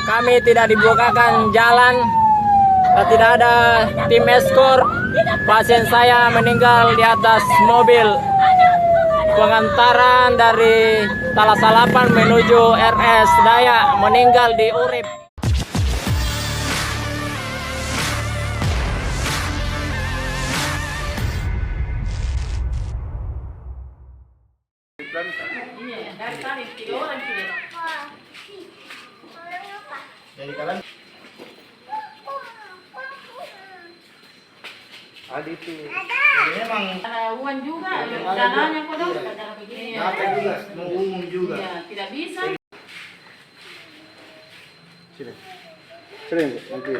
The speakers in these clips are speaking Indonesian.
kami tidak dibukakan jalan, tidak ada tim eskor. Pasien saya meninggal di atas mobil pengantaran dari Talasalapan menuju RS Daya, meninggal di Urip. Jadi kalian Adi itu jadi memang uang juga, dananya kok dong, begini ya. apa juga, mau umum juga. Iya, tidak bisa. Sini, sini nanti.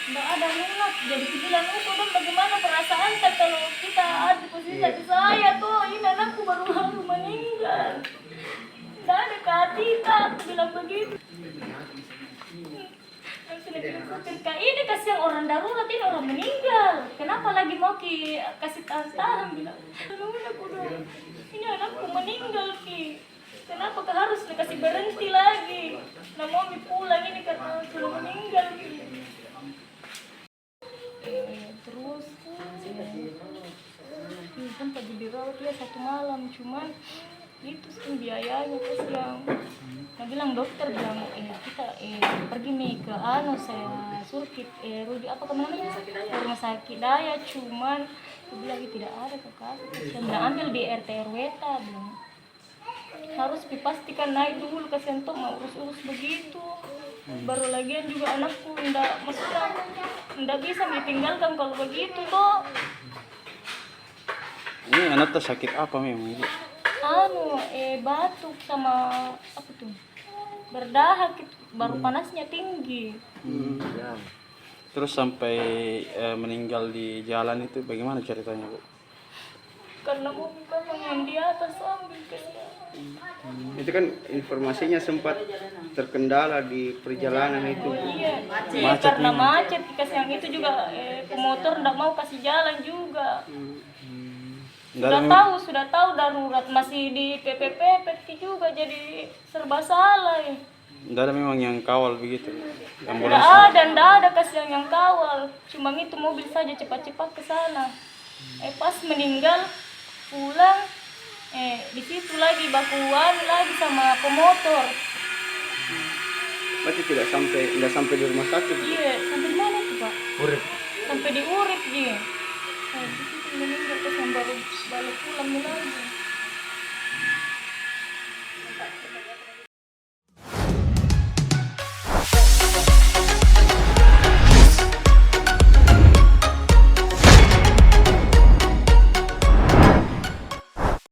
Nggak ada minat, jadi bilang aku dong bagaimana perasaan kalau kita ada posisi hati saya tuh, ini anakku baru meninggal. Nggak ada kehatita, aku bilang begitu. Ketika ini kasihan orang darurat, ini orang meninggal. Kenapa lagi mau kasih tahan-tahan? Bilang, aku dong, ini anakku meninggal ki. Kenapa harus dikasih berhenti lagi? Nah mau pulang ini karena sudah meninggal ki. Terus sempat dirawat dia 1 malam, cuman itu sih biayanya kasihan. Nah bilang dokter bilang kita pergi nih ke saya suruh Rudi apa namanya rumah sakit Daya, cuman aku bilang tidak ada kakak kasihan. Nah ambil di RT RW bilang harus dipastikan naik dulu kasihan tuh mau urus begitu. Baru lagian juga anakku ndak bisa ditinggalkan kalau begitu toh. Ini anak tuh sakit apa memang ini? Batuk sama apa tuh? Berdahak, baru panasnya tinggi. Terus sampai meninggal di jalan itu bagaimana ceritanya, Bu? Karena mobil yang di atas ambil kasihan. Itu kan informasinya sempat terkendala di perjalanan itu. Iya, karena macet kasihan itu juga pemotor ndak mau kasih jalan juga. Sudah tahu darurat masih di PPP juga jadi serba salah ya. Nggak ada memang yang kawal begitu. Nggak ada kasihan yang kawal. Cuma itu mobil saja cepat-cepat ke sana. Pas meninggal pulang di situ lagi bakuan lagi sama pemotor. Berarti tidak sampai di rumah sakit. Iya, sampai di mana tuh Pak? Urip. Sampai di Urip dia. Di situ meninggal pas baru balik pulang lagi.